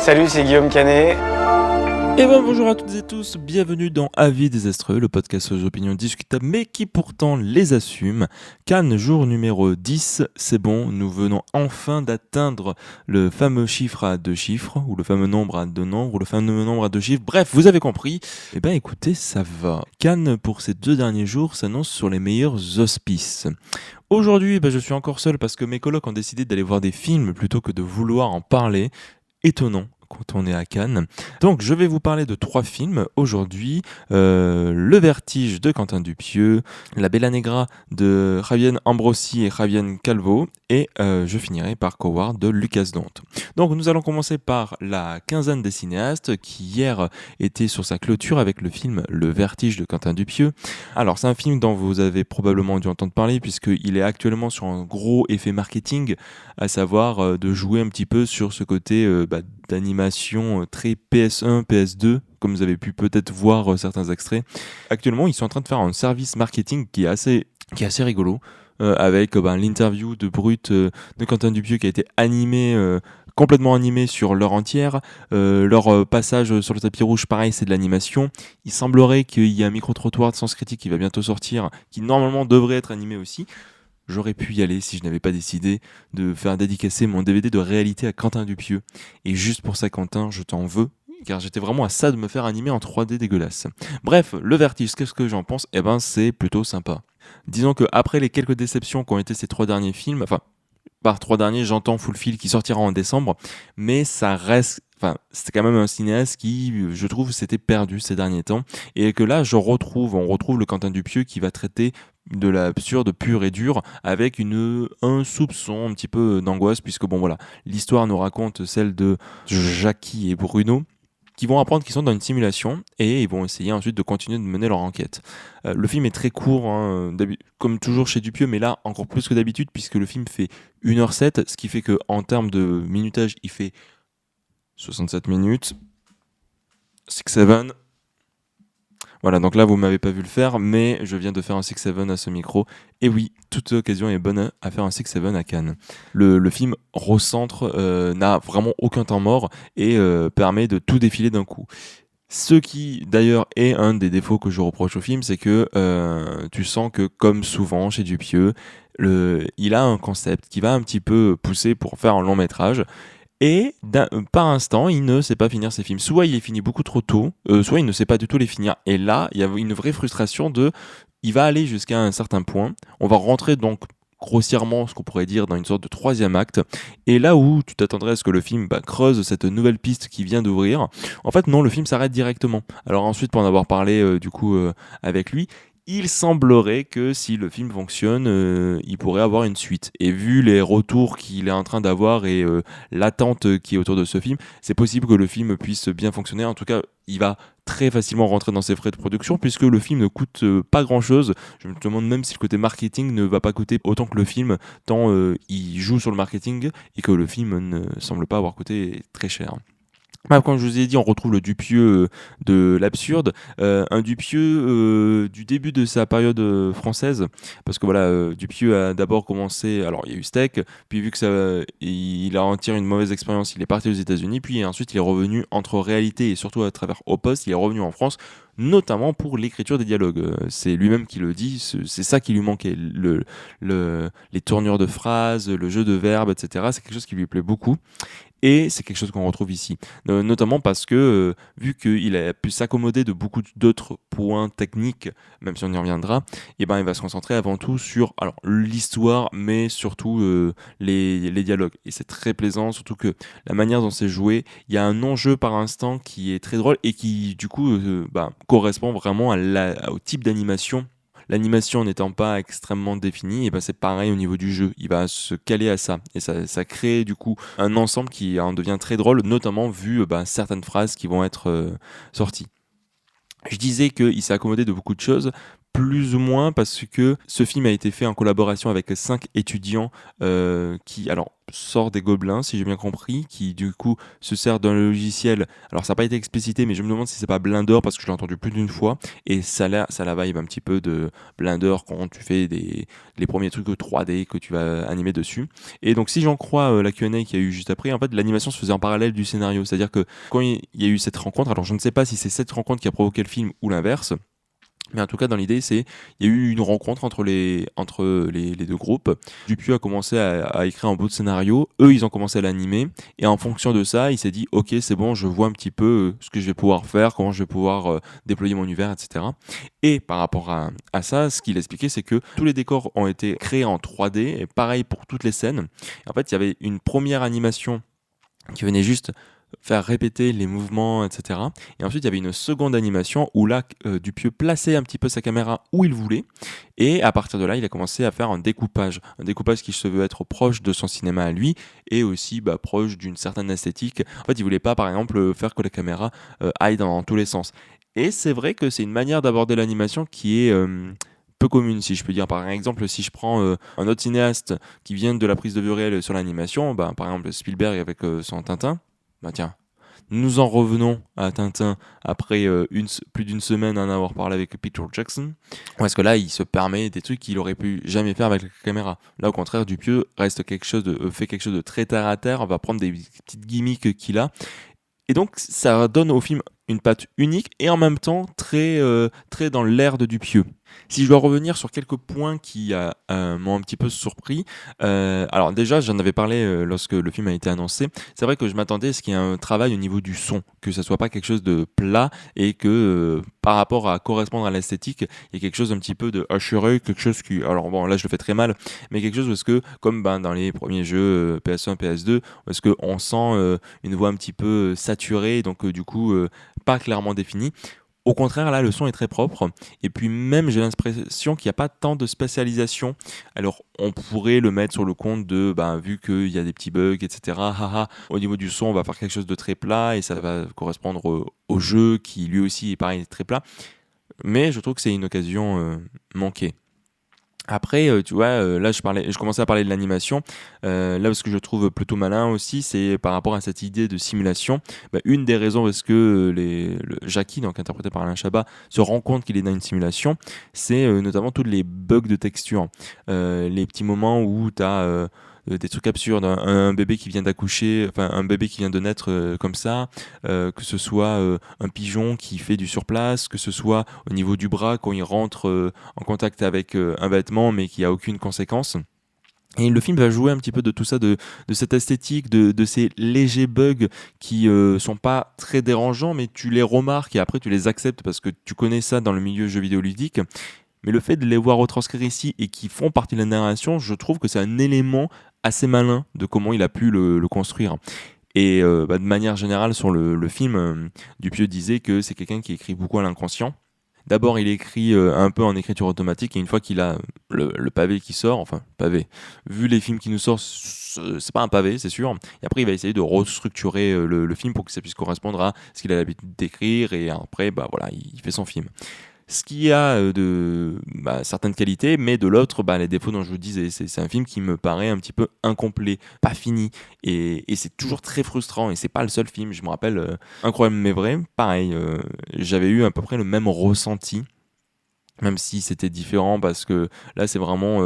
Salut, c'est Guillaume Canet. Et ben bonjour à toutes et tous, bienvenue dans Avis désastreux, le podcast aux opinions discutables mais qui pourtant les assume. Cannes, jour numéro 10, c'est bon, nous venons enfin d'atteindre le fameux chiffre à 2 chiffres, ou le fameux nombre à 2 nombres, ou le fameux nombre à 2 chiffres, bref, vous avez compris. Et ben écoutez, ça va. Cannes, pour ces 2 derniers jours, s'annonce sur les meilleurs auspices. Aujourd'hui, je suis encore seul parce que mes colocs ont décidé d'aller voir des films plutôt que de vouloir en parler. Étonnant quand on est à Cannes. Donc je vais vous parler de 3 films aujourd'hui. Le Vertige de Quentin Dupieux, La Bella Negra de Javier Ambrosi et Javier Calvo, et je finirai par Coward de Lucas Dont. Donc nous allons commencer par la quinzaine des cinéastes qui hier était sur sa clôture avec le film Le Vertige de Quentin Dupieux. Alors c'est un film dont vous avez probablement dû entendre parler puisqu'il est actuellement sur un gros effet marketing, à savoir de jouer un petit peu sur ce côté d'animation très PS1, PS2, comme vous avez pu peut-être voir certains extraits. Actuellement, ils sont en train de faire un service marketing qui est assez rigolo, avec l'interview de Brut de Quentin Dupieux qui a été complètement animé sur l'heure entière. Leur passage sur le tapis rouge, pareil, c'est de l'animation. Il semblerait qu'il y ait un micro-trottoir de Sens Critique qui va bientôt sortir, qui normalement devrait être animé aussi. J'aurais pu y aller si je n'avais pas décidé de faire dédicacer mon DVD de réalité à Quentin Dupieux. Et juste pour ça, Quentin, je t'en veux, car j'étais vraiment à ça de me faire animer en 3D dégueulasse. Bref, Le Vertige, qu'est-ce que j'en pense ? C'est plutôt sympa. Disons qu'après les quelques déceptions qu'ont été ces 3 derniers films, par 3 derniers, j'entends Full Feel qui sortira en décembre, mais ça reste... c'était quand même un cinéaste qui, je trouve, s'était perdu ces derniers temps, et que là, on retrouve le Quentin Dupieux qui va traiter de l'absurde pur et dur, avec un soupçon un petit peu d'angoisse, puisque l'histoire nous raconte celle de Jackie et Bruno, qui vont apprendre qu'ils sont dans une simulation et ils vont essayer ensuite de continuer de mener leur enquête. Le film est très court, comme toujours chez Dupieux, mais là encore plus que d'habitude, puisque le film fait 1h07, ce qui fait qu'en termes de minutage, il fait 67 minutes. 6-7. Voilà, donc là vous m'avez pas vu le faire, mais je viens de faire un 6-7 à ce micro. Et oui, toute occasion est bonne à faire un 6-7 à Cannes. Le film recentre, n'a vraiment aucun temps mort et permet de tout défiler d'un coup. Ce qui d'ailleurs est un des défauts que je reproche au film, c'est que tu sens que comme souvent chez Dupieux, il a un concept qui va un petit peu pousser pour faire un long métrage. Et par instant, il ne sait pas finir ses films. Soit il les finit beaucoup trop tôt, soit il ne sait pas du tout les finir. Et là, il y a une vraie frustration il va aller jusqu'à un certain point. On va rentrer donc grossièrement, ce qu'on pourrait dire, dans une sorte de 3e acte. Et là où tu t'attendrais à ce que le film creuse cette nouvelle piste qui vient d'ouvrir, en fait non, le film s'arrête directement. Alors ensuite, pour en avoir parlé avec lui, il semblerait que si le film fonctionne, il pourrait avoir une suite. Et vu les retours qu'il est en train d'avoir et l'attente qui est autour de ce film, c'est possible que le film puisse bien fonctionner. En tout cas, il va très facilement rentrer dans ses frais de production puisque le film ne coûte pas grand-chose. Je me demande même si le côté marketing ne va pas coûter autant que le film, tant il joue sur le marketing et que le film ne semble pas avoir coûté très cher. Comme je vous ai dit, on retrouve le Dupieux de l'absurde, un Dupieux du début de sa période française, parce que Dupieux a d'abord commencé, alors il y a eu Steak, puis vu que il a en tiré une mauvaise expérience, il est parti aux États-Unis, puis ensuite il est revenu entre réalité et surtout à travers Au Poste, il est revenu en France, notamment pour l'écriture des dialogues. C'est lui-même qui le dit, c'est ça qui lui manquait, les tournures de phrases, le jeu de verbes, etc. C'est quelque chose qui lui plaît beaucoup. Et c'est quelque chose qu'on retrouve ici, notamment parce que vu qu'il a pu s'accommoder de beaucoup d'autres points techniques, même si on y reviendra, il va se concentrer avant tout sur l'histoire, mais surtout les dialogues. Et c'est très plaisant, surtout que la manière dont c'est joué, il y a un enjeu par instant qui est très drôle et qui du coup correspond vraiment au type d'animation. L'animation n'étant pas extrêmement définie, et c'est pareil au niveau du jeu. Il va se caler à ça. Et ça crée du coup un ensemble qui en devient très drôle, notamment vu certaines phrases qui vont être sorties. Je disais qu'il s'est accommodé de beaucoup de choses plus ou moins parce que ce film a été fait en collaboration avec 5 étudiants qui alors sort des Gobelins si j'ai bien compris, qui du coup se sert d'un logiciel. Alors ça n'a pas été explicité, mais je me demande si c'est pas Blender parce que je l'ai entendu plus d'une fois et ça la vibe un petit peu de Blender quand tu fais les premiers trucs 3D que tu vas animer dessus. Et donc si j'en crois la Q&A qu'il y a eu juste après, en fait l'animation se faisait en parallèle du scénario, c'est-à-dire que quand il y a eu cette rencontre, alors je ne sais pas si c'est cette rencontre qui a provoqué le film ou l'inverse. Mais en tout cas, dans l'idée, il y a eu une rencontre entre les deux groupes. Dupieux a commencé à écrire un bout de scénario. Eux, ils ont commencé à l'animer. Et en fonction de ça, il s'est dit, OK, c'est bon, je vois un petit peu ce que je vais pouvoir faire, comment je vais pouvoir déployer mon univers, etc. Et par rapport à ça, ce qu'il expliquait, c'est que tous les décors ont été créés en 3D. Et pareil pour toutes les scènes. En fait, il y avait une première animation qui venait juste faire répéter les mouvements, etc. Et ensuite, il y avait une seconde animation où là, Dupieux plaçait un petit peu sa caméra où il voulait. Et à partir de là, il a commencé à faire un découpage. Un découpage qui se veut être proche de son cinéma à lui et aussi proche d'une certaine esthétique. En fait, il voulait pas, par exemple, faire que la caméra aille dans tous les sens. Et c'est vrai que c'est une manière d'aborder l'animation qui est peu commune, si je peux dire. Par exemple, si je prends un autre cinéaste qui vient de la prise de vue réelle sur l'animation, par exemple Spielberg avec son Tintin, tiens, nous en revenons à Tintin après plus d'une semaine à en avoir parlé avec Peter Jackson. Parce que là, il se permet des trucs qu'il aurait pu jamais faire avec la caméra. Là, au contraire, Dupieux fait quelque chose de très terre à terre. On va prendre des petites gimmicks qu'il a. Et donc, ça donne au film une patte unique et en même temps très dans l'air de Dupieux. Si je dois revenir sur quelques points qui m'ont un petit peu surpris, alors déjà j'en avais parlé lorsque le film a été annoncé, c'est vrai que je m'attendais à ce qu'il y ait un travail au niveau du son, que ça soit pas quelque chose de plat et que par rapport à correspondre à l'esthétique, il y a quelque chose un petit peu de hachureux, quelque chose qui, alors bon là je le fais très mal, mais quelque chose parce que comme dans les premiers jeux PS1, PS2, parce qu'on sent une voix un petit peu saturée, donc du coup pas clairement définie. Au contraire, là, le son est très propre. Et puis même, j'ai l'impression qu'il n'y a pas tant de spécialisation. Alors, on pourrait le mettre sur le compte de, vu qu'il y a des petits bugs, etc. Au niveau du son, on va faire quelque chose de très plat et ça va correspondre au jeu qui, lui aussi, est pareil, très plat. Mais je trouve que c'est une occasion manquée. Après, tu vois, là je commençais à parler de l'animation. Là, ce que je trouve plutôt malin aussi, c'est par rapport à cette idée de simulation. Une des raisons parce que Jackie, donc interprété par Alain Chabat, se rend compte qu'il est dans une simulation, c'est notamment tous les bugs de texture. Les petits moments où tu as des trucs absurdes, un bébé qui vient d'accoucher, enfin un bébé qui vient de naître comme ça, que ce soit un pigeon qui fait du surplace, que ce soit au niveau du bras quand il rentre en contact avec un vêtement mais qui a aucune conséquence. Et le film va jouer un petit peu de tout ça, de cette esthétique, de ces légers bugs qui sont pas très dérangeants, mais tu les remarques et après tu les acceptes parce que tu connais ça dans le milieu jeu vidéo ludique. Mais le fait de les voir retranscrire ici et qui font partie de la narration, je trouve que c'est un élément assez malin de comment il a pu le construire. Et de manière générale, sur le film, Dupieux disait que c'est quelqu'un qui écrit beaucoup à l'inconscient. D'abord, il écrit un peu en écriture automatique et une fois qu'il a le pavé qui sort, enfin, pavé, vu les films qui nous sortent, c'est pas un pavé, c'est sûr. Et après, il va essayer de restructurer le film pour que ça puisse correspondre à ce qu'il a l'habitude d'écrire et après, voilà, il fait son film. Ce qui a de certaines qualités, mais de l'autre, les défauts dont je vous disais, c'est un film qui me paraît un petit peu incomplet, pas fini, et c'est toujours très frustrant, et c'est pas le seul film. Je me rappelle, Incroyable mais vrai, pareil, j'avais eu à peu près le même ressenti, même si c'était différent, parce que là c'est vraiment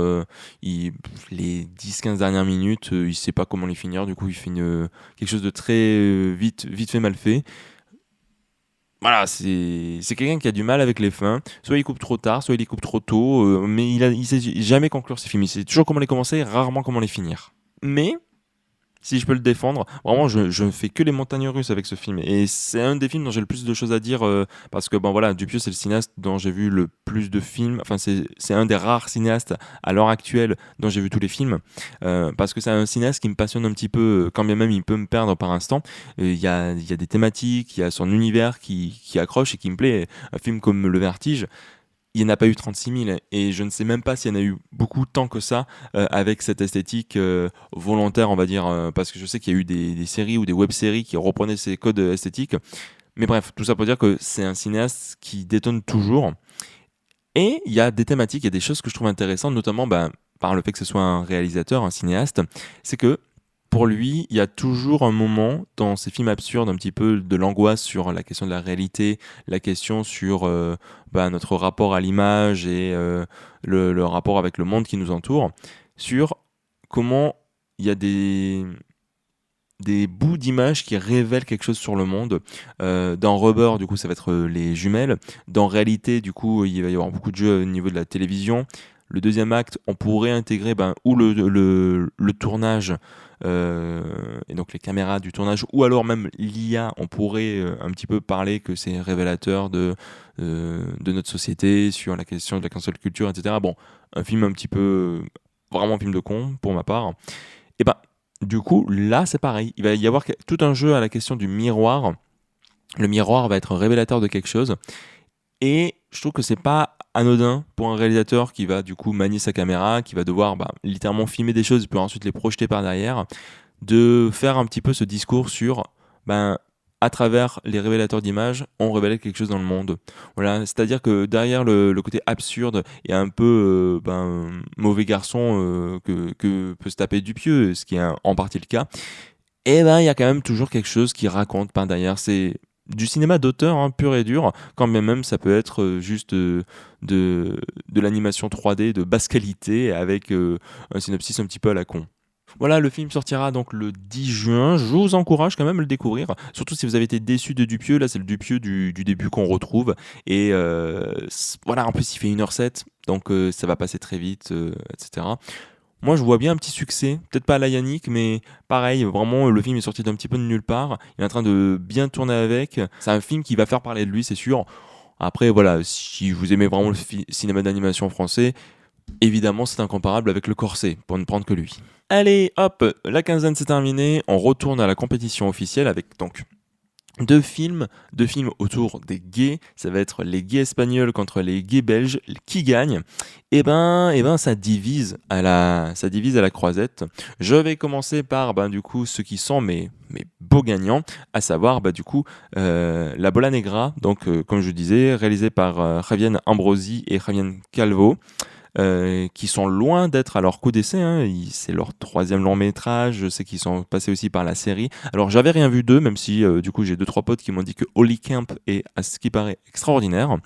les 10-15 dernières minutes, il sait pas comment les finir, du coup il finit quelque chose de très vite fait mal fait. Voilà, c'est quelqu'un qui a du mal avec les fins. Soit il coupe trop tard, soit il les coupe trop tôt. Mais il sait jamais conclure ses films. Il sait toujours comment les commencer, rarement comment les finir. Mais si je peux le défendre, vraiment, je ne fais que les montagnes russes avec ce film. Et c'est un des films dont j'ai le plus de choses à dire parce que, voilà, Dupieux, c'est le cinéaste dont j'ai vu le plus de films. Enfin, c'est un des rares cinéastes à l'heure actuelle dont j'ai vu tous les films. Parce que c'est un cinéaste qui me passionne un petit peu, quand bien même il peut me perdre par instant. Il y a des thématiques, il y a son univers qui accroche et qui me plaît. Un film comme Le Vertige, il n'y en a pas eu 36 000 et je ne sais même pas s'il y en a eu beaucoup tant que ça avec cette esthétique volontaire, on va dire, parce que je sais qu'il y a eu des séries ou des web-séries qui reprenaient ces codes esthétiques. Mais bref, tout ça pour dire que c'est un cinéaste qui détonne toujours. Et il y a des thématiques, il y a des choses que je trouve intéressantes, notamment par le fait que ce soit un réalisateur, un cinéaste, c'est que pour lui, il y a toujours un moment dans ces films absurdes, un petit peu de l'angoisse sur la question de la réalité, la question sur notre rapport à l'image et le rapport avec le monde qui nous entoure, sur comment il y a des bouts d'images qui révèlent quelque chose sur le monde. Dans Rubber, du coup, ça va être les jumelles. Dans Réalité, du coup, il va y avoir beaucoup de jeux au niveau de la télévision. Le deuxième acte, on pourrait intégrer ou le tournage, et donc les caméras du tournage, ou alors même l'IA, on pourrait un petit peu parler que c'est révélateur de notre société, sur la question de la cancel culture, etc. Bon, un film un petit peu, vraiment un film de con, pour ma part. Et du coup, là, c'est pareil. Il va y avoir tout un jeu à la question du miroir. Le miroir va être révélateur de quelque chose. Et je trouve que c'est pas anodin pour un réalisateur qui va du coup manier sa caméra, qui va devoir littéralement filmer des choses, puis ensuite les projeter par derrière, de faire un petit peu ce discours sur à travers les révélateurs d'images, on révèle quelque chose dans le monde. Voilà, c'est-à-dire que derrière le côté absurde et un peu mauvais garçon que peut se taper Dupieux, ce qui est en partie le cas, il y a quand même toujours quelque chose qui raconte par derrière. C'est du cinéma d'auteur, hein, pur et dur, quand même ça peut être juste de l'animation 3D de basse qualité avec un synopsis un petit peu à la con. Voilà, le film sortira donc le 10 juin. Je vous encourage quand même à le découvrir. Surtout si vous avez été déçu de Dupieux. Là, c'est le Dupieux du début qu'on retrouve. Et voilà, en plus, il fait 1h07. Donc, ça va passer très vite, etc. Moi, je vois bien un petit succès. Peut-être pas à la Yannick, mais pareil, vraiment, le film est sorti d'un petit peu de nulle part. Il est en train de bien tourner avec. C'est un film qui va faire parler de lui, c'est sûr. Après, voilà, si vous aimez vraiment le cinéma d'animation français, évidemment, c'est incomparable avec Le Corset, pour ne prendre que lui. Allez, hop, la quinzaine c'est terminé. On retourne à la compétition officielle avec donc deux films autour des gays. Ça va être les gays espagnols contre les gays belges. Qui gagne? Ça divise à la croisette. Je vais commencer par du coup ceux qui sont mes beaux gagnants, à savoir La Bola Negra. Donc comme je disais, réalisé par Javier Ambrosi et Javier Calvo. Qui sont loin d'être à leur coup d'essai, hein. C'est leur 3e long métrage. Je sais qu'ils sont passés aussi par la série. Alors j'avais rien vu d'eux, même si du coup j'ai 2-3 potes qui m'ont dit que Holly Camp est à ce qui paraît extraordinaire.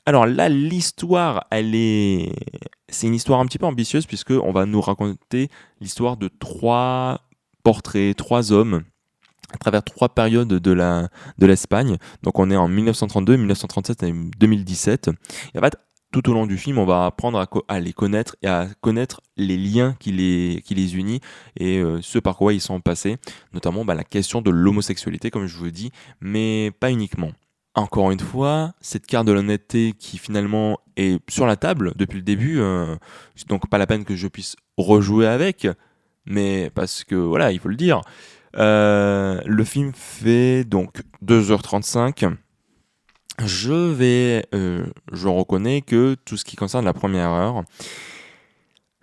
Alors là, l'histoire, c'est une histoire un petit peu ambitieuse, puisque on va nous raconter l'histoire de 3 portraits, 3 hommes à travers 3 périodes de l'Espagne. Donc on est en 1932, 1937 et 2017. Et en fait, tout au long du film, on va apprendre à les connaître et à connaître les liens qui les unissent et ce par quoi ils sont passés, notamment la question de l'homosexualité, comme je vous dis, mais pas uniquement. Encore une fois, cette carte de l'honnêteté qui finalement est sur la table depuis le début, donc pas la peine que je puisse rejouer avec, mais parce que voilà, il faut le dire. Le film fait donc 2h35. Je reconnais que tout ce qui concerne la première heure,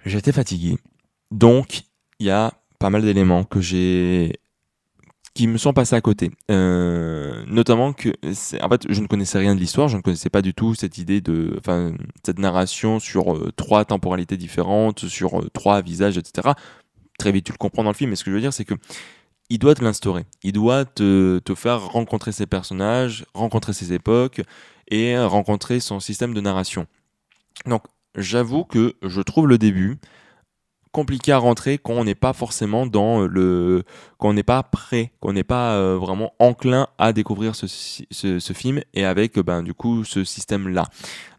j'étais fatigué. Donc, il y a pas mal d'éléments qui me sont passés à côté. Notamment que, en fait, je ne connaissais rien de l'histoire, je ne connaissais pas du tout cette idée cette narration sur 3 temporalités différentes, sur 3 visages, etc. Très vite, tu le comprends dans le film, mais ce que je veux dire, c'est que il doit te l'instaurer. Il doit te faire rencontrer ses personnages, rencontrer ses époques et rencontrer son système de narration. Donc, j'avoue que je trouve le début compliqué à rentrer quand on n'est pas forcément quand on n'est pas prêt, qu'on n'est pas vraiment enclin à découvrir ce film et avec du coup ce système-là.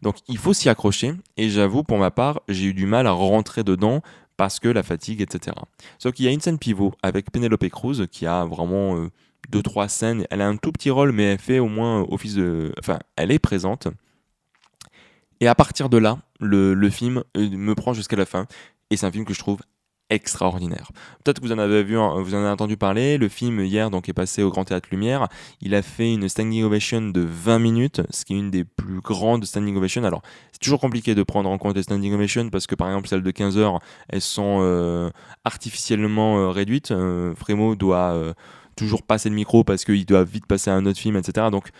Donc, il faut s'y accrocher et j'avoue, pour ma part, j'ai eu du mal à rentrer dedans parce que la fatigue, etc. Sauf qu'il y a une scène pivot avec Penélope Cruz qui a vraiment 2-3 scènes. Elle a un tout petit rôle, mais elle fait au moins office de... Enfin, elle est présente. Et à partir de là, le film me prend jusqu'à la fin. Et c'est un film que je trouve extraordinaire. Peut-être que vous en avez entendu parler. Le film hier donc est passé au Grand Théâtre Lumière. Il a fait une standing ovation de 20 minutes, ce qui est une des plus grandes standing ovations. Alors c'est toujours compliqué de prendre en compte les standing ovations parce que par exemple celles de 15 heures, elles sont artificiellement réduites. Frémo doit toujours passer le micro parce qu'il doit vite passer à un autre film, etc. Donc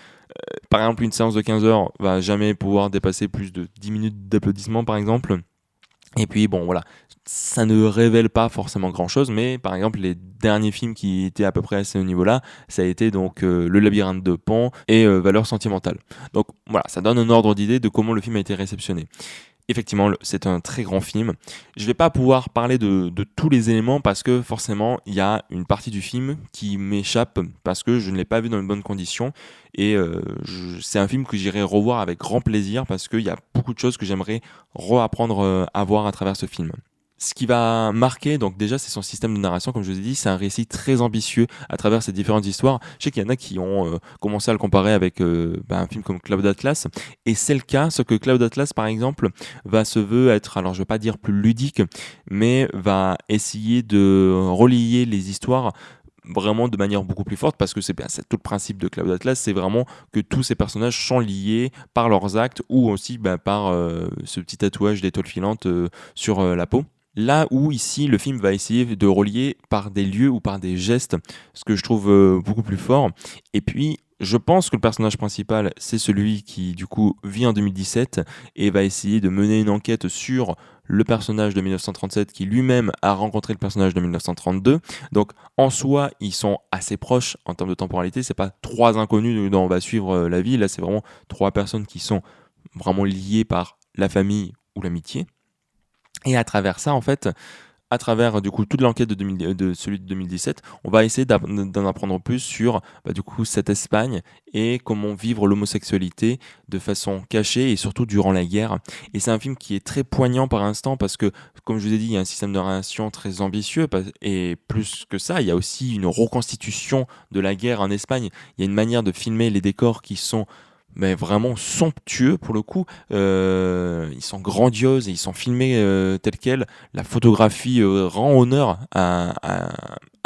Par exemple, une séance de 15 heures va jamais pouvoir dépasser plus de 10 minutes d'applaudissements, par exemple. Et puis bon voilà, ça ne révèle pas forcément grand-chose, mais par exemple les derniers films qui étaient à peu près à ce niveau-là, ça a été donc Le Labyrinthe de Pan et Valeurs sentimentales. Donc voilà, ça donne un ordre d'idée de comment le film a été réceptionné. Effectivement, c'est un très grand film. Je vais pas pouvoir parler de tous les éléments parce que forcément, il y a une partie du film qui m'échappe parce que je ne l'ai pas vu dans de bonnes conditions. Et c'est un film que j'irai revoir avec grand plaisir parce qu'il y a beaucoup de choses que j'aimerais reapprendre à voir à travers ce film. Ce qui va marquer, donc déjà, c'est son système de narration. Comme je vous ai dit, c'est un récit très ambitieux à travers ces différentes histoires. Je sais qu'il y en a qui ont commencé à le comparer avec un film comme Cloud Atlas, et c'est le cas. Ce que Cloud Atlas, par exemple, va se veut être, alors je vais pas dire plus ludique, mais va essayer de relier les histoires vraiment de manière beaucoup plus forte parce que c'est tout le principe de Cloud Atlas, c'est vraiment que tous ces personnages sont liés par leurs actes ou aussi par ce petit tatouage d'étoile filante sur la peau. Là où ici le film va essayer de relier par des lieux ou par des gestes, ce que je trouve beaucoup plus fort. Et puis je pense que le personnage principal, c'est celui qui du coup vit en 2017 et va essayer de mener une enquête sur le personnage de 1937 qui lui-même a rencontré le personnage de 1932. Donc en soi, ils sont assez proches en termes de temporalité. C'est pas trois inconnus dont on va suivre la vie. Là, c'est vraiment trois personnes qui sont vraiment liées par la famille ou l'amitié. Et à travers ça, en fait, à travers du coup toute l'enquête de celui de 2017, on va essayer d'en apprendre plus sur du coup cette Espagne et comment vivre l'homosexualité de façon cachée et surtout durant la guerre. Et c'est un film qui est très poignant par instant parce que, comme je vous ai dit, il y a un système de narration très ambitieux et plus que ça, il y a aussi une reconstitution de la guerre en Espagne. Il y a une manière de filmer les décors qui sont mais vraiment somptueux pour le coup. Ils sont grandioses et ils sont filmés tels quels. La photographie rend honneur à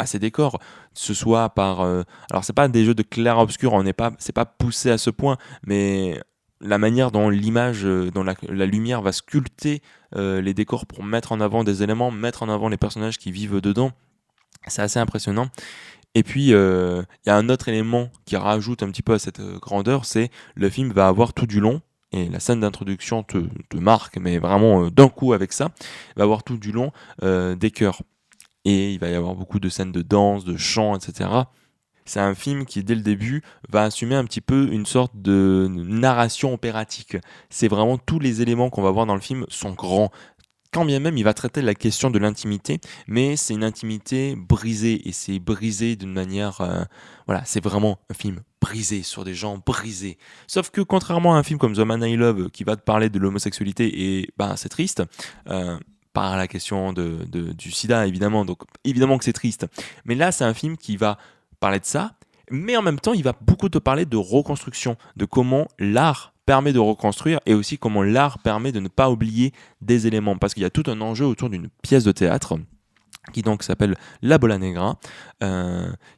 ces décors, ce soit par. Alors c'est pas des jeux de clair-obscur, c'est pas poussé à ce point, mais la manière dont l'image, dont la lumière va sculpter les décors pour mettre en avant des éléments, mettre en avant les personnages qui vivent dedans, c'est assez impressionnant. Et puis, il y a un autre élément qui rajoute un petit peu à cette grandeur, c'est le film va avoir tout du long, et la scène d'introduction te marque, mais vraiment d'un coup avec ça, il va avoir tout du long des chœurs. Et il va y avoir beaucoup de scènes de danse, de chant, etc. C'est un film qui, dès le début, va assumer un petit peu une sorte de narration opératique. C'est vraiment tous les éléments qu'on va voir dans le film sont grands. Quand bien même il va traiter la question de l'intimité, mais c'est une intimité brisée, et c'est brisé d'une manière... voilà, c'est vraiment un film brisé sur des gens brisés. Sauf que contrairement à un film comme The Man I Love qui va te parler de l'homosexualité, et c'est triste, par la question du sida évidemment, donc évidemment que c'est triste. Mais là c'est un film qui va parler de ça, mais en même temps il va beaucoup te parler de reconstruction, de comment l'art permet de reconstruire et aussi comment l'art permet de ne pas oublier des éléments. Parce qu'il y a tout un enjeu autour d'une pièce de théâtre qui donc s'appelle La Bola Negra,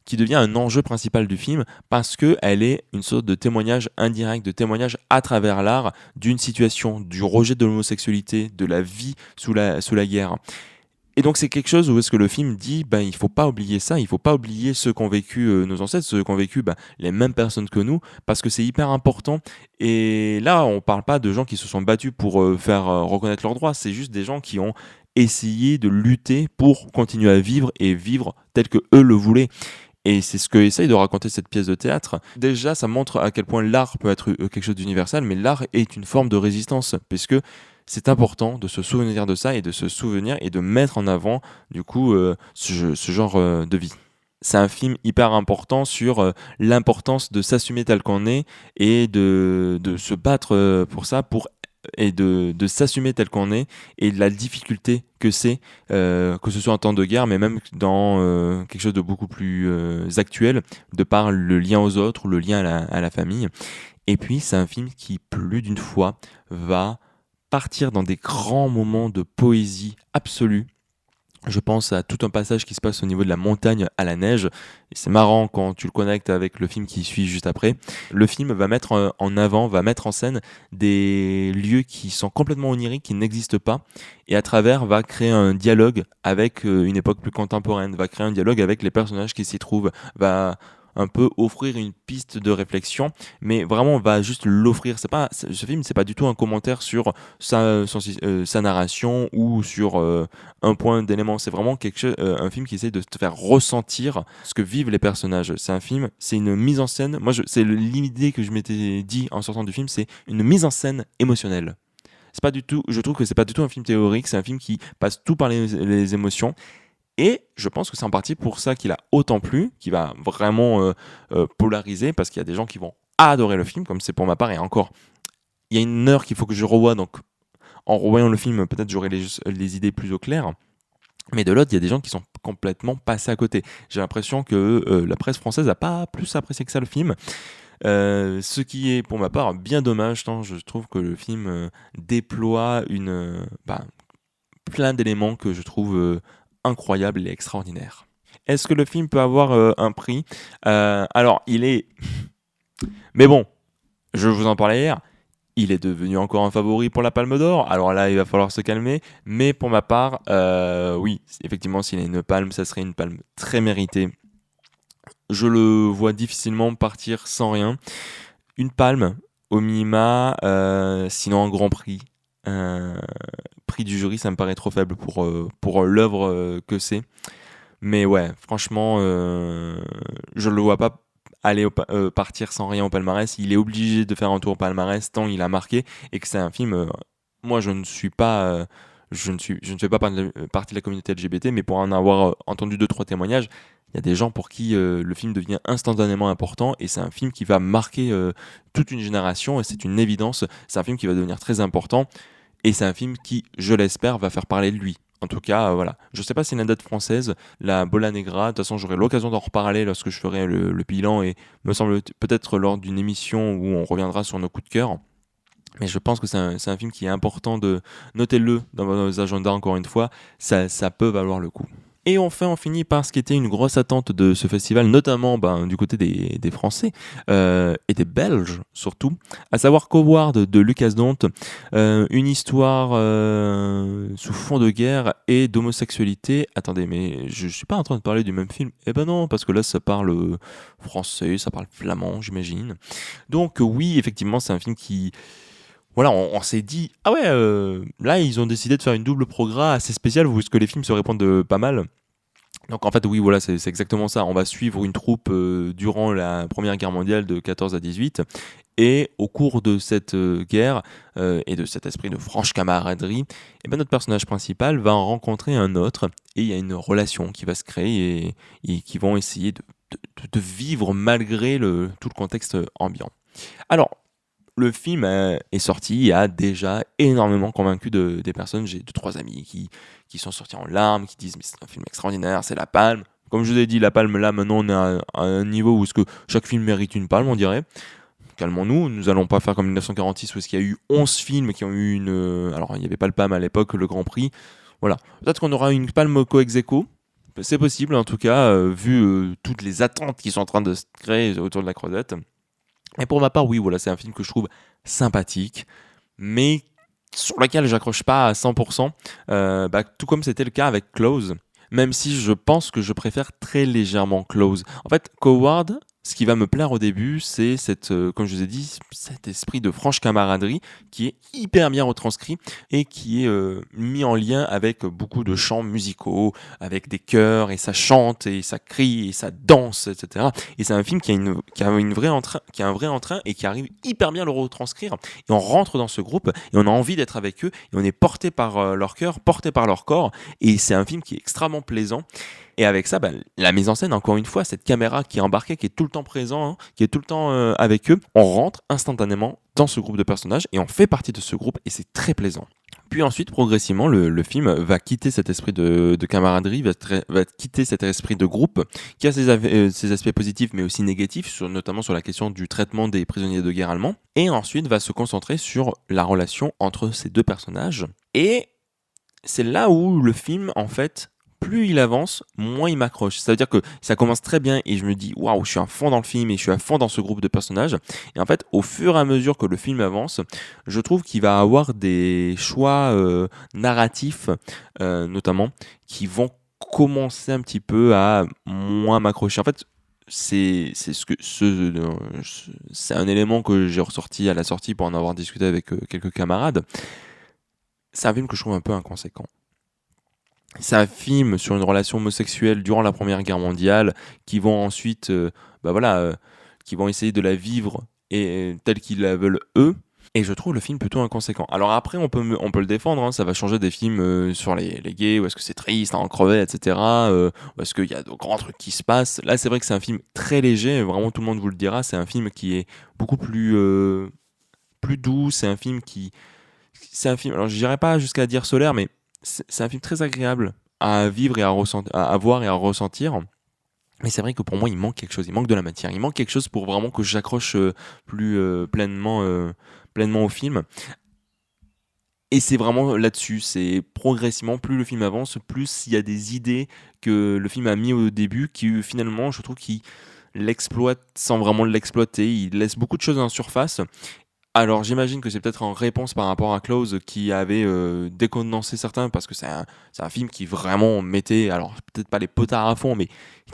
qui devient un enjeu principal du film parce qu'elle est une sorte de témoignage indirect, de témoignage à travers l'art d'une situation, du rejet de l'homosexualité, de la vie sous la guerre. Et donc c'est quelque chose où est-ce que le film dit il faut pas oublier ça, il faut pas oublier ceux qu'ont vécu nos ancêtres, ceux qu'ont vécu les mêmes personnes que nous, parce que c'est hyper important. Et là on parle pas de gens qui se sont battus pour faire reconnaître leurs droits, c'est juste des gens qui ont essayé de lutter pour continuer à vivre et vivre tel que eux le voulaient. Et c'est ce que essaye de raconter cette pièce de théâtre. Déjà, ça montre à quel point l'art peut être quelque chose d'universel, mais l'art est une forme de résistance, puisque c'est important de se souvenir de ça et de se souvenir et de mettre en avant, du coup, ce genre de vie. C'est un film hyper important sur l'importance de s'assumer tel qu'on est et de se battre pour ça, et de s'assumer tel qu'on est et de la difficulté que c'est, que ce soit en temps de guerre, mais même dans quelque chose de beaucoup plus actuel, de par le lien aux autres ou le lien à la famille. Et puis, c'est un film qui, plus d'une fois, va partir dans des grands moments de poésie absolue. Je pense à tout un passage qui se passe au niveau de la montagne à la neige. Et c'est marrant quand tu le connectes avec le film qui suit juste après. Le film va mettre en avant, va mettre en scène des lieux qui sont complètement oniriques, qui n'existent pas. Et à travers, va créer un dialogue avec une époque plus contemporaine, va créer un dialogue avec les personnages qui s'y trouvent, va un peu offrir une piste de réflexion, mais vraiment on va juste l'offrir. Ce film, c'est pas du tout un commentaire sur sa narration ou sur un point d'élément. C'est vraiment un film qui essaie de te faire ressentir ce que vivent les personnages. C'est une mise en scène. C'est l'idée que je m'étais dit en sortant du film, c'est une mise en scène émotionnelle. C'est pas du tout, je trouve que c'est pas du tout un film théorique, c'est un film qui passe tout par les émotions. Et je pense que c'est en partie pour ça qu'il a autant plu, qu'il va vraiment polariser, parce qu'il y a des gens qui vont adorer le film, comme c'est pour ma part. Et encore, il y a une heure qu'il faut que je revoie, donc en revoyant le film, peut-être j'aurai les idées plus au clair. Mais de l'autre, il y a des gens qui sont complètement passés à côté. J'ai l'impression que la presse française n'a pas plus apprécié que ça le film. Ce qui est pour ma part bien dommage, tant je trouve que le film déploie plein d'éléments que je trouve incroyables et extraordinaires. Est-ce que le film peut avoir un prix Alors, il est... Mais bon, je vous en parlais hier, il est devenu encore un favori pour la Palme d'Or. Alors là, il va falloir se calmer. Mais pour ma part, oui, effectivement, s'il a une palme, ça serait une palme très méritée. Je le vois difficilement partir sans rien. Une palme au minima, sinon un grand prix. Prix du jury, ça me paraît trop faible pour l'œuvre que c'est. Mais ouais, franchement, je le vois pas partir sans rien au palmarès. Il est obligé de faire un tour au palmarès tant il a marqué et que c'est un film. Moi, je ne suis pas. Je ne fais pas partie de la communauté LGBT, mais pour en avoir entendu 2-3 témoignages, il y a des gens pour qui le film devient instantanément important et c'est un film qui va marquer toute une génération et c'est une évidence. C'est un film qui va devenir très important et c'est un film qui, je l'espère, va faire parler de lui. En tout cas, voilà. Je ne sais pas si la date française, la Bola Negra, de toute façon j'aurai l'occasion d'en reparler lorsque je ferai le bilan et me semble peut-être lors d'une émission où on reviendra sur nos coups de cœur. Mais je pense que c'est un film qui est important de noter-le dans vos agendas encore une fois, ça peut valoir le coup. Et enfin, on finit par ce qui était une grosse attente de ce festival, notamment du côté des Français et des Belges surtout, à savoir Coward de Lucas Dont, une histoire sous fond de guerre et d'homosexualité. Attendez, mais je suis pas en train de parler du même film. Eh ben non, parce que là ça parle français, ça parle flamand, j'imagine. Donc oui, effectivement, c'est un film qui... Voilà, on s'est dit, ah ouais, là ils ont décidé de faire une double progrès assez spéciale, parce que les films se répondent pas mal. Donc en fait, oui, voilà, c'est exactement ça. On va suivre une troupe durant la Première Guerre mondiale de 14 à 18. Et au cours de cette guerre et de cet esprit de franche camaraderie, eh ben, notre personnage principal va en rencontrer un autre. Et il y a une relation qui va se créer et qui vont essayer de vivre malgré tout le contexte ambiant. Alors, le film est sorti et a déjà énormément convaincu des personnes. J'ai 2-3 amis qui sont sortis en larmes, qui disent mais c'est un film extraordinaire, c'est la palme. Comme je vous ai dit, la palme là maintenant on est à un niveau où chaque film mérite une palme, on dirait. Calmons-nous, nous allons pas faire comme 1946 où il y a eu 11 films qui ont eu une... Alors il n'y avait pas le PAM à l'époque, le Grand Prix. Voilà, peut-être qu'on aura une palme co-ex-aequo. C'est possible en tout cas, vu toutes les attentes qui sont en train de se créer autour de la Croisette. Et pour ma part, oui, voilà, c'est un film que je trouve sympathique, mais sur lequel j'accroche pas à 100%, tout comme c'était le cas avec Close, même si je pense que je préfère très légèrement Close. En fait, Coward, ce qui va me plaire au début, c'est comme je vous ai dit, cet esprit de franche camaraderie qui est hyper bien retranscrit et qui est mis en lien avec beaucoup de chants musicaux, avec des chœurs, et ça chante, et ça crie, et ça danse, etc. Et c'est un film qui a un vrai entrain et qui arrive hyper bien à le retranscrire. Et on rentre dans ce groupe et on a envie d'être avec eux et on est porté par leur cœur, porté par leur corps. Et c'est un film qui est extrêmement plaisant. Et avec ça, la mise en scène, encore une fois, cette caméra qui est embarquée, qui est tout le temps présent, qui est tout le temps avec eux, on rentre instantanément dans ce groupe de personnages et on fait partie de ce groupe et c'est très plaisant. Puis ensuite, progressivement, le film va quitter cet esprit de camaraderie, va quitter cet esprit de groupe qui a ses aspects positifs mais aussi négatifs, notamment sur la question du traitement des prisonniers de guerre allemands, et ensuite va se concentrer sur la relation entre ces deux personnages. Et c'est là où le film, en fait, plus il avance, moins il m'accroche. Ça veut dire que ça commence très bien et je me dis waouh, je suis à fond dans le film et je suis à fond dans ce groupe de personnages. Et en fait, au fur et à mesure que le film avance, je trouve qu'il va avoir des choix narratifs, notamment, qui vont commencer un petit peu à moins m'accrocher. En fait, c'est un élément que j'ai ressorti à la sortie pour en avoir discuté avec quelques camarades. C'est un film que je trouve un peu inconséquent. C'est un film sur une relation homosexuelle durant la Première Guerre mondiale qui vont ensuite, qui vont essayer de la vivre et telle qu'ils la veulent eux. Et je trouve le film plutôt inconséquent. Alors après, on peut le défendre, hein, ça va changer des films sur les gays, où est-ce que c'est triste, en crevé, etc. Où est-ce qu'il y a de grands trucs qui se passent. Là, c'est vrai que c'est un film très léger, vraiment tout le monde vous le dira, c'est un film qui est beaucoup plus doux, c'est un film, alors je dirais pas jusqu'à dire solaire, mais c'est un film très agréable à vivre et à voir et à ressentir. Mais c'est vrai que pour moi, il manque quelque chose, il manque de la matière, il manque quelque chose pour vraiment que j'accroche plus pleinement au film. Et c'est vraiment là-dessus, c'est progressivement, plus le film avance, plus il y a des idées que le film a mis au début qui finalement, je trouve qu'il l'exploite sans vraiment l'exploiter, il laisse beaucoup de choses en surface. Alors j'imagine que c'est peut-être en réponse par rapport à Close qui avait décondensé certains parce que c'est un film qui vraiment mettait, alors peut-être pas les potards à fond, mais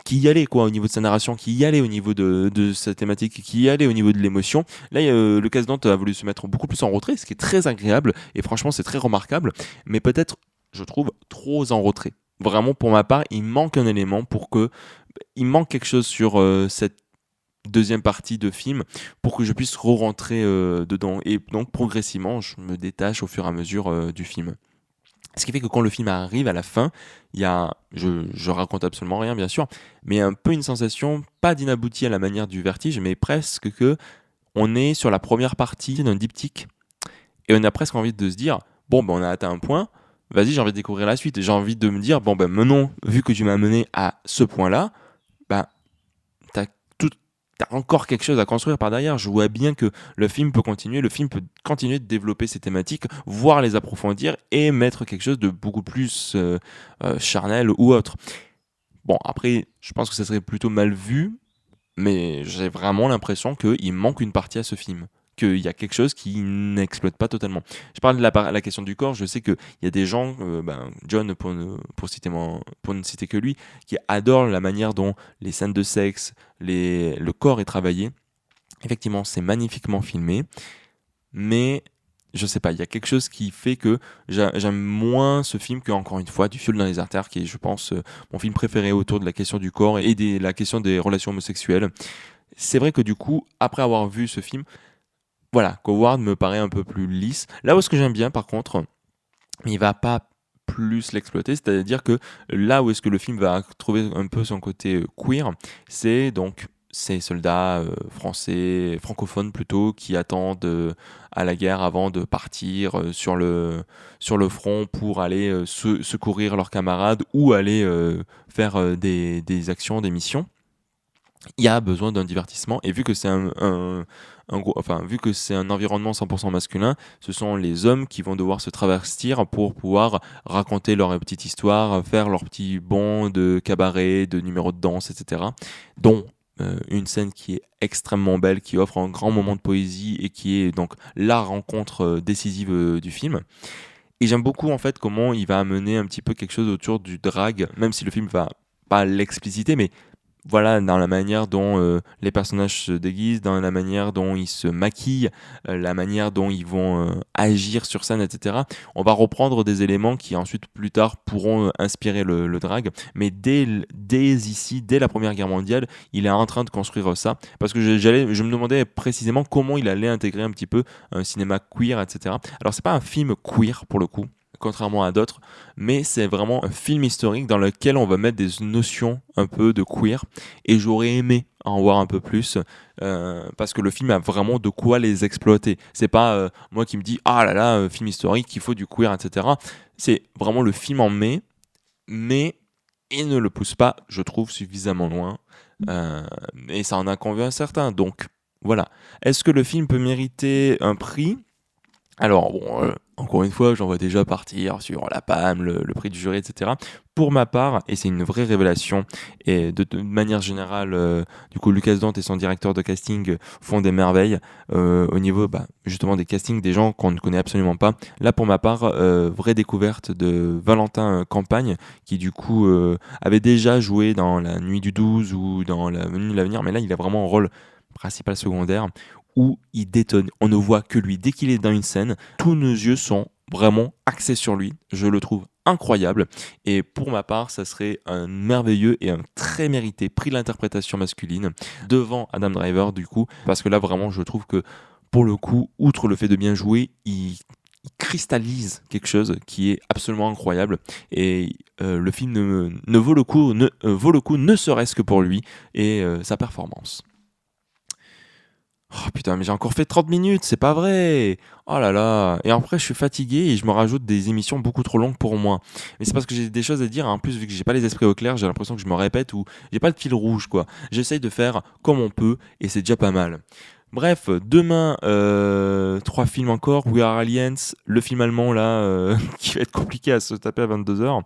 qui y allait quoi au niveau de sa narration, qui y allait au niveau de sa thématique, qui y allait au niveau de l'émotion. Là, le Casse-Dent a voulu se mettre beaucoup plus en retrait, ce qui est très agréable et franchement c'est très remarquable, mais peut-être, je trouve, trop en retrait. Vraiment pour ma part, il manque un élément il manque quelque chose sur cette deuxième partie de film pour que je puisse re-rentrer dedans. Et donc progressivement, je me détache au fur et à mesure du film. Ce qui fait que quand le film arrive à la fin, il y a, je raconte absolument rien bien sûr, mais un peu une sensation, pas d'inabouti à la manière du Vertige, mais presque que on est sur la première partie d'un diptyque et on a presque envie de se dire, bon ben on a atteint un point, vas-y j'ai envie de découvrir la suite, j'ai envie de me dire, bon ben maintenant, vu que tu m'as mené à ce point-là, ben t'as tout, t'as encore quelque chose à construire par derrière. Je vois bien que le film peut continuer de développer ces thématiques, voire les approfondir et mettre quelque chose de beaucoup plus charnel ou autre. Bon, après, je pense que ça serait plutôt mal vu, mais j'ai vraiment l'impression qu'il manque une partie à ce film. Qu'il y a quelque chose qui n'exploite pas totalement. Je parle de la question du corps, je sais qu'il y a des gens, John pour ne citer que lui, qui adorent la manière dont les scènes de sexe, le corps est travaillé. Effectivement, c'est magnifiquement filmé, mais je sais pas, il y a quelque chose qui fait que j'aime moins ce film que, encore une fois, du Fioul dans les artères, qui est, je pense, mon film préféré autour de la question du corps et la question des relations homosexuelles. C'est vrai que du coup, après avoir vu ce film, voilà, Coward me paraît un peu plus lisse. Là où ce que j'aime bien, par contre, il va pas plus l'exploiter, c'est-à-dire que là où est-ce que le film va trouver un peu son côté queer, c'est donc ces soldats français, francophones plutôt, qui attendent à la guerre avant de partir sur le front pour aller secourir leurs camarades ou aller faire des actions, des missions. Il y a besoin d'un divertissement et vu que c'est vu que c'est un environnement 100% masculin, ce sont les hommes qui vont devoir se travestir pour pouvoir raconter leur petite histoire, faire leurs petits bons de cabaret, de numéros de danse, etc. Dont une scène qui est extrêmement belle, qui offre un grand moment de poésie et qui est donc la rencontre décisive du film. Et j'aime beaucoup en fait comment il va amener un petit peu quelque chose autour du drag, même si le film va pas l'expliciter, mais voilà, dans la manière dont les personnages se déguisent, dans la manière dont ils se maquillent, la manière dont ils vont agir sur scène, etc. On va reprendre des éléments qui ensuite, plus tard, pourront inspirer le drag. Mais dès ici, dès la Première Guerre mondiale, il est en train de construire ça. Parce que je me demandais précisément comment il allait intégrer un petit peu un cinéma queer, etc. Alors, c'est pas un film queer, pour le coup, contrairement à d'autres, mais c'est vraiment un film historique dans lequel on va mettre des notions un peu de queer, et j'aurais aimé en voir un peu plus, parce que le film a vraiment de quoi les exploiter. C'est pas moi qui me dis ah là là, film historique, il faut du queer, etc. C'est vraiment le film en met, mais il ne le pousse pas, je trouve, suffisamment loin, et ça en a convaincu certains. Donc voilà. Est-ce que le film peut mériter un prix ? Alors bon, encore une fois, j'en vois déjà partir sur la Palme, le prix du jury, etc. Pour ma part, et c'est une vraie révélation, et de manière générale, du coup, Lucas Dante et son directeur de casting font des merveilles au niveau justement des castings des gens qu'on ne connaît absolument pas. Là, pour ma part, vraie découverte de Valentin Campagne, qui du coup avait déjà joué dans La Nuit du 12 ou dans La Venue de l'Avenir, mais là, il a vraiment un rôle principal secondaire où il détonne. On ne voit que lui. Dès qu'il est dans une scène, tous nos yeux sont vraiment axés sur lui. Je le trouve incroyable. Et pour ma part, ça serait un merveilleux et un très mérité prix de l'interprétation masculine devant Adam Driver, du coup, parce que là, vraiment, je trouve que pour le coup, outre le fait de bien jouer, il cristallise quelque chose qui est absolument incroyable et le film ne vaut le coup vaut le coup ne serait-ce que pour lui et sa performance. Oh putain, mais j'ai encore fait 30 minutes, c'est pas vrai! Oh là là! Et après, je suis fatigué et je me rajoute des émissions beaucoup trop longues pour moi. Mais c'est parce que j'ai des choses à dire, en plus, vu que j'ai pas les esprits au clair, j'ai l'impression que je me répète ou j'ai pas le fil rouge, quoi. J'essaye de faire comme on peut et c'est déjà pas mal. Bref, demain, 3 films encore, We Are Aliens, le film allemand là, qui va être compliqué à se taper à 22h,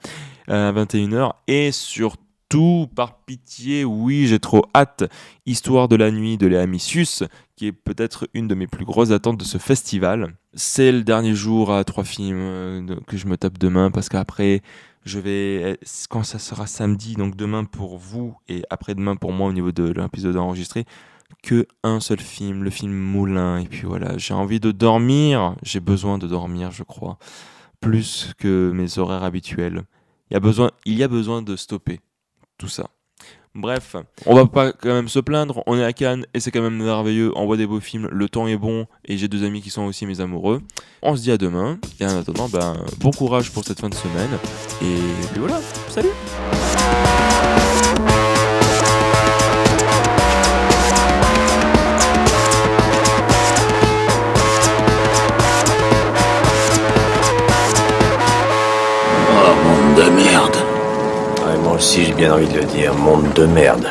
à 21h, et surtout, par pitié, oui, j'ai trop hâte, Histoire de la nuit de Léa Missus, qui est peut-être une de mes plus grosses attentes de ce festival. C'est le dernier jour à 3 films que je me tape demain, parce qu'après, quand ça sera samedi, donc demain pour vous, et après-demain pour moi au niveau de l'épisode enregistré, que un seul film, le film Moulin, et puis voilà, j'ai envie de dormir, j'ai besoin de dormir, je crois, plus que mes horaires habituels. Il y a besoin de stopper tout ça. Bref, on va pas quand même se plaindre, on est à Cannes et c'est quand même merveilleux, on voit des beaux films, le temps est bon et j'ai 2 amis qui sont aussi mes amoureux. On se dit à demain et en attendant, bon courage pour cette fin de semaine et puis voilà, salut! Oh, monde de merde. Ouais, moi aussi j'ai bien envie de le dire, monde de merde.